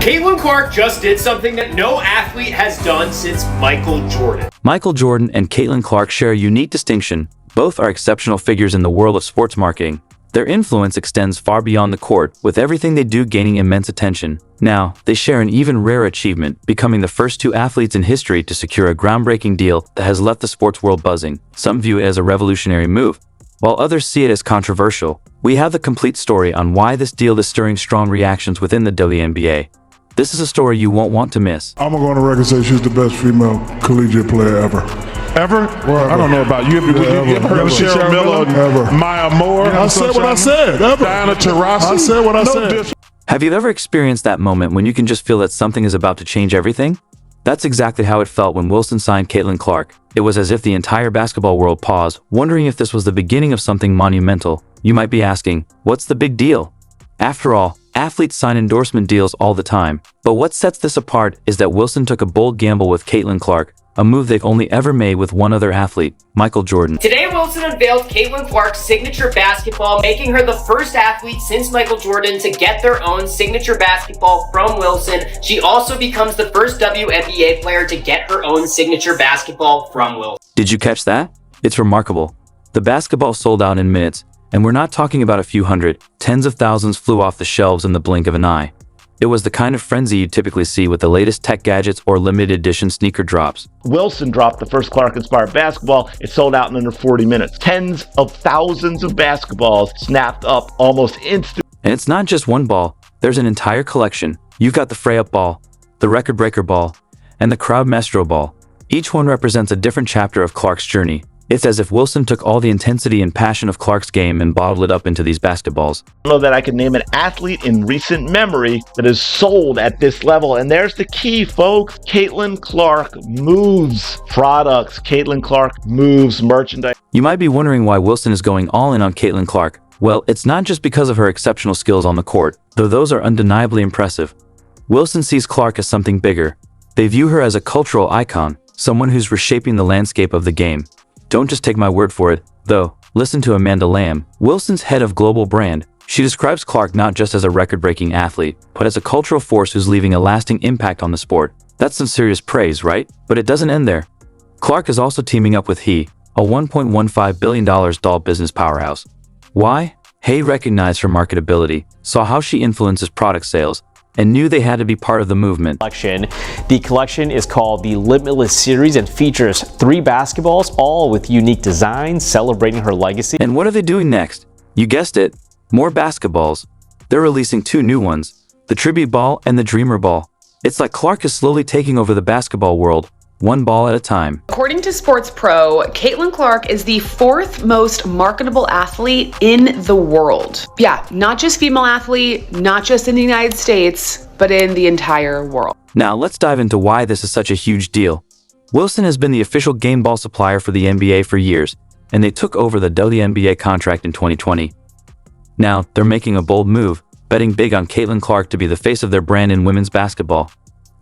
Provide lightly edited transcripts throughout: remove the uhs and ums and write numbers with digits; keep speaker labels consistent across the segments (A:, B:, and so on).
A: Caitlin Clark just did something that no athlete has done since Michael Jordan.
B: Michael Jordan and Caitlin Clark share a unique distinction. Both are exceptional figures in the world of sports marketing. Their influence extends far beyond the court, with everything they do gaining immense attention. Now, they share an even rarer achievement, becoming the first two athletes in history to secure a groundbreaking deal that has left the sports world buzzing. Some view it as a revolutionary move, while others see it as controversial. We have the complete story on why this deal is stirring strong reactions within the WNBA. This is a story you won't want to miss.
C: I'm gonna go on the record and say she's the best female collegiate player ever.
D: Ever?
C: Well,
D: I don't know about you. You ever heard of Cheryl Miller?
C: Ever.
D: Maya Moore?
C: I said what I said. Ever.
D: Diana Taurasi?
C: I said what I said.
B: Have you ever experienced that moment when you can just feel that something is about to change everything? That's exactly how it felt when Wilson signed Caitlin Clark. It was as if the entire basketball world paused, wondering if this was the beginning of something monumental. You might be asking, what's the big deal? After all, athletes sign endorsement deals all the time. But what sets this apart is that Wilson took a bold gamble with Caitlin Clark, a move they've only ever made with one other athlete, Michael Jordan.
A: Today, Wilson unveiled Caitlin Clark's signature basketball, making her the first athlete since Michael Jordan to get their own signature basketball from Wilson. She also becomes the first WNBA player to get her own signature basketball from Wilson.
B: Did you catch that? It's remarkable. The basketball sold out in minutes, and we're not talking about a few hundred. Tens of thousands flew off the shelves in the blink of an eye. It was the kind of frenzy you'd typically see with the latest tech gadgets or limited edition sneaker drops.
E: Wilson dropped the first Clark-inspired basketball. It sold out in under 40 minutes. Tens of thousands of basketballs snapped up almost instantly.
B: And it's not just one ball. There's an entire collection. You've got the Fray-Up ball, the Record Breaker ball, and the Crowd Maestro ball. Each one represents a different chapter of Clark's journey. It's as if Wilson took all the intensity and passion of Clark's game and bottled it up into these basketballs.
E: I don't know that I can name an athlete in recent memory that has sold at this level. And there's the key, folks. Caitlin Clark moves products. Caitlin Clark moves merchandise.
B: You might be wondering why Wilson is going all in on Caitlin Clark. Well, it's not just because of her exceptional skills on the court, though those are undeniably impressive. Wilson sees Clark as something bigger. They view her as a cultural icon, someone who's reshaping the landscape of the game. Don't just take my word for it, though. Listen to Amanda Lamb, Wilson's head of global brand. She describes Clark not just as a record-breaking athlete, but as a cultural force who's leaving a lasting impact on the sport. That's some serious praise, right? But it doesn't end there. Clark is also teaming up with He, a $1.15 billion doll business powerhouse. Why? He recognized her marketability, saw how she influences product sales, and knew they had to be part of the movement.
F: The collection is called the Limitless Series and features 3 basketballs, all with unique designs celebrating her legacy.
B: And what are they doing next? You guessed it, more basketballs. They're releasing 2 new ones, the Tribute Ball and the Dreamer Ball. It's like Clark is slowly taking over the basketball world, one ball at a time.
G: According to Sports Pro, Caitlin Clark is the 4th most marketable athlete in the world. Yeah, not just female athlete, not just in the United States, but in the entire world.
B: Now let's dive into why this is such a huge deal. Wilson has been the official game ball supplier for the NBA for years, and they took over the WNBA contract in 2020. Now, they're making a bold move, betting big on Caitlin Clark to be the face of their brand in women's basketball.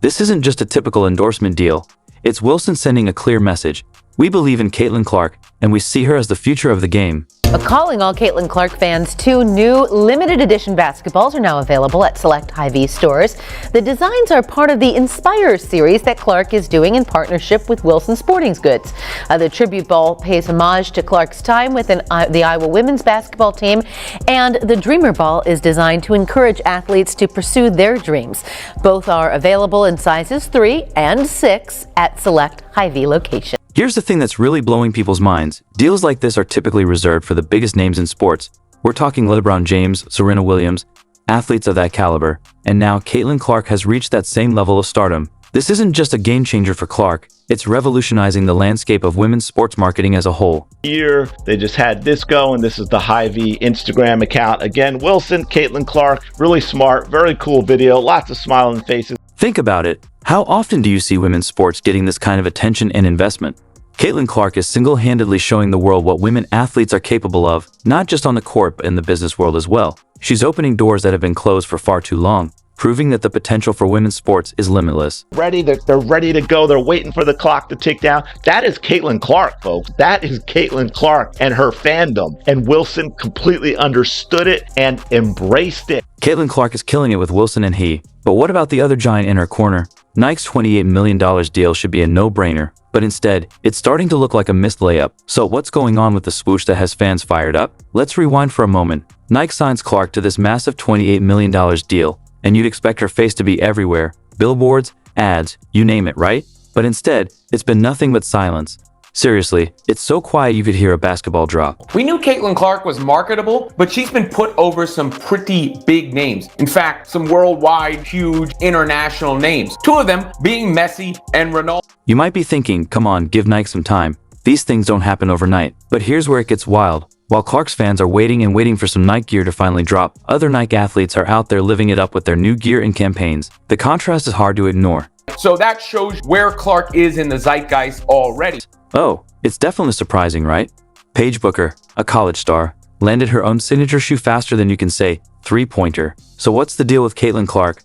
B: This isn't just a typical endorsement deal. It's Wilson sending a clear message. We believe in Caitlin Clark, and we see her as the future of the game.
H: But calling all Caitlin Clark fans, 2 new limited edition basketballs are now available at select Hy-Vee stores. The designs are part of the Inspire series that Clark is doing in partnership with Wilson Sporting Goods. The Tribute Ball pays homage to Clark's time with the Iowa women's basketball team, and the Dreamer Ball is designed to encourage athletes to pursue their dreams. Both are available in sizes 3 and 6 at select Hy-Vee locations.
B: Here's the thing that's really blowing people's minds. Deals like this are typically reserved for the biggest names in sports. We're talking LeBron James, Serena Williams, athletes of that caliber. And now Caitlin Clark has reached that same level of stardom. This isn't just a game changer for Clark. It's revolutionizing the landscape of women's sports marketing as a whole.
E: Here, they just had this go, and this is the Hy-Vee Instagram account. Again, Wilson, Caitlin Clark, really smart, very cool video, lots of smiling faces.
B: Think about it. How often do you see women's sports getting this kind of attention and investment? Caitlin Clark is single-handedly showing the world what women athletes are capable of, not just on the court but in the business world as well. She's opening doors that have been closed for far too long. proving that the potential for women's sports is limitless.
E: They're ready to go. They're waiting for the clock to tick down. That is Caitlin Clark, folks. That is Caitlin Clark and her fandom. And Wilson completely understood it and embraced it.
B: Caitlin Clark is killing it with Wilson and he. But what about the other giant in her corner? Nike's $28 million deal should be a no-brainer, but instead, it's starting to look like a missed layup. So what's going on with the swoosh that has fans fired up? Let's rewind for a moment. Nike signs Clark to this massive $28 million deal, and you'd expect her face to be everywhere. Billboards, ads, you name it, right? But instead, it's been nothing but silence. Seriously, it's so quiet you could hear a basketball drop.
I: We knew Caitlin Clark was marketable, but she's been put over some pretty big names. In fact, some worldwide, huge, international names. Two of them being Messi and Ronaldo.
B: You might be thinking, come on, give Nike some time. These things don't happen overnight. But here's where it gets wild. While Clark's fans are waiting and waiting for some Nike gear to finally drop, other Nike athletes are out there living it up with their new gear and campaigns. The contrast is hard to ignore.
I: So that shows where Clark is in the zeitgeist already.
B: Oh, it's definitely surprising, right? Paige Booker, a college star, landed her own signature shoe faster than you can say three-pointer. So what's the deal with Caitlin Clark?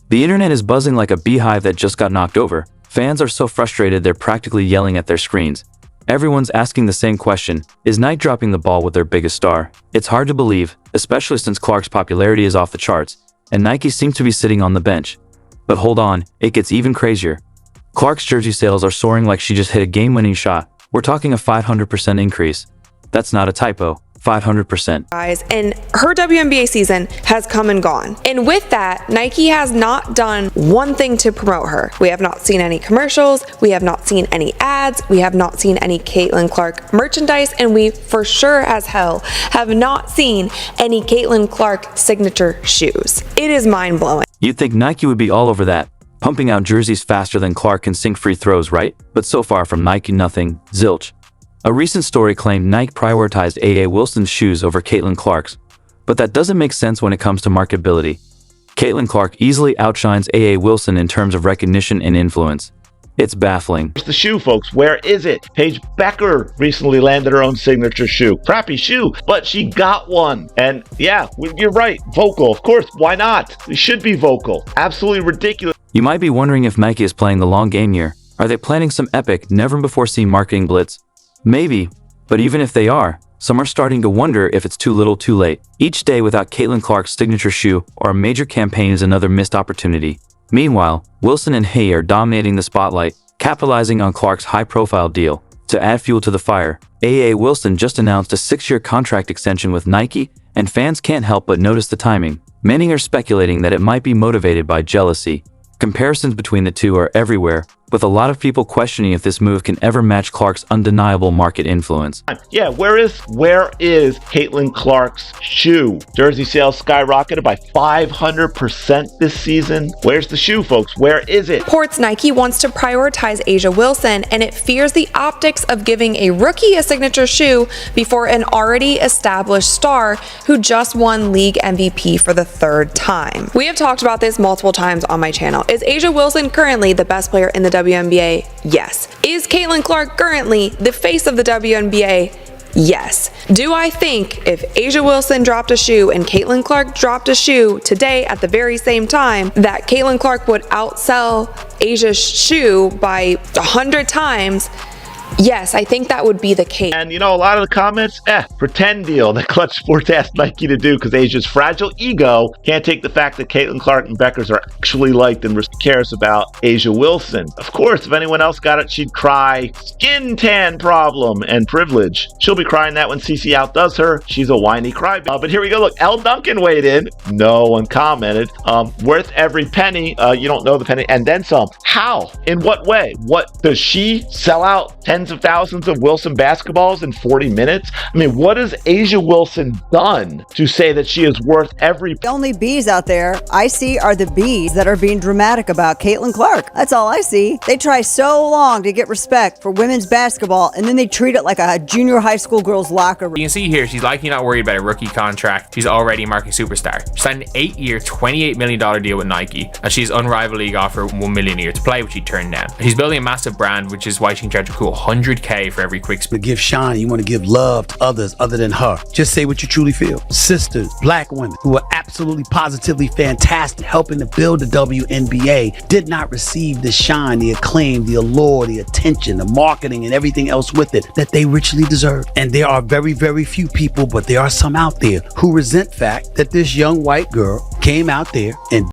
B: The internet is buzzing like a beehive that just got knocked over. Fans are so frustrated they're practically yelling at their screens. Everyone's asking the same question, is Nike dropping the ball with their biggest star? It's hard to believe, especially since Clark's popularity is off the charts, and Nike seems to be sitting on the bench. But hold on, it gets even crazier. Clark's jersey sales are soaring like she just hit a game-winning shot. We're talking a 500% increase. That's not a typo. 500%.
J: And her WNBA season has come and gone. And with that, Nike has not done one thing to promote her. We have not seen any commercials. We have not seen any ads. We have not seen any Caitlin Clark merchandise. And we for sure as hell have not seen any Caitlin Clark signature shoes. It is mind-blowing.
B: You'd think Nike would be all over that, pumping out jerseys faster than Clark can sink free throws, right? But so far from Nike, nothing. Zilch. A recent story claimed Nike prioritized A.A. Wilson's shoes over Caitlin Clark's, but that doesn't make sense when it comes to marketability. Caitlin Clark easily outshines A.A. Wilson in terms of recognition and influence. It's baffling.
E: Where's the shoe, folks? Where is it? Paige Becker recently landed her own signature shoe. Crappy shoe, but she got one. And yeah, you're right. Vocal. Of course, why not? We should be vocal. Absolutely ridiculous.
B: You might be wondering if Nike is playing the long game here. Are they planning some epic, never-before-seen marketing blitz? Maybe, but even if they are, some are starting to wonder if it's too little too late. Each day without Caitlin Clark's signature shoe or a major campaign is another missed opportunity. Meanwhile, Wilson and Hay are dominating the spotlight, capitalizing on Clark's high-profile deal. To add fuel to the fire, A.A. Wilson just announced a 6-year contract extension with Nike, and fans can't help but notice the timing. Many are speculating that it might be motivated by jealousy. Comparisons between the two are everywhere, with a lot of people questioning if this move can ever match Clark's undeniable market influence.
E: Yeah, where is Caitlin Clark's shoe? Jersey sales skyrocketed by 500% this season. Where's the shoe, folks? Where is it?
J: Reports Nike wants to prioritize A'ja Wilson, and it fears the optics of giving a rookie a signature shoe before an already established star who just won league MVP for the 3rd time. We have talked about this multiple times on my channel. Is A'ja Wilson currently the best player in the WNBA? Yes. Is Caitlin Clark currently the face of the WNBA? Yes. Do I think if A'ja Wilson dropped a shoe and Caitlin Clark dropped a shoe today at the very same time, that Caitlin Clark would outsell A'ja's shoe by 100 times? Yes, I think that would be the case.
E: And you know, a lot of the comments, pretend deal that Clutch Sports asked Nike to do because A'ja's fragile ego can't take the fact that Caitlin Clark and Beckers are actually liked and cares about A'ja Wilson. Of course, if anyone else got it, she'd cry skin tan problem and privilege. She'll be crying that when CC outdoes her. She's a whiny crybaby. But here we go. Look, L. Duncan weighed in. No one commented. Worth every penny. You don't know the penny. And then some. How? In what way? What does she sell out tens of thousands of Wilson basketballs in 40 minutes? I mean, what has A'ja Wilson done to say that she is worth every...
K: The only B's out there I see are the B's that are being dramatic about Caitlin Clark. That's all I see. They try so long to get respect for women's basketball, and then they treat it like a junior high school girl's locker room.
L: You can see here, she's likely not worried about a rookie contract. She's already a market superstar. She signed an 8-year, $28 million deal with Nike, and she's unrivaled league offer $1 million a year to play, which she turned down. She's building a massive brand, which is why she can charge a cool 100K for every quick spin.
M: To give shine, you want to give love to others other than her. Just say what you truly feel. Sisters, black women who are absolutely positively fantastic, helping to build the WNBA, did not receive the shine, the acclaim, the allure, the attention, the marketing, and everything else with it that they richly deserve. And there are very, very few people, but there are some out there who resent the fact that this young white girl came out there and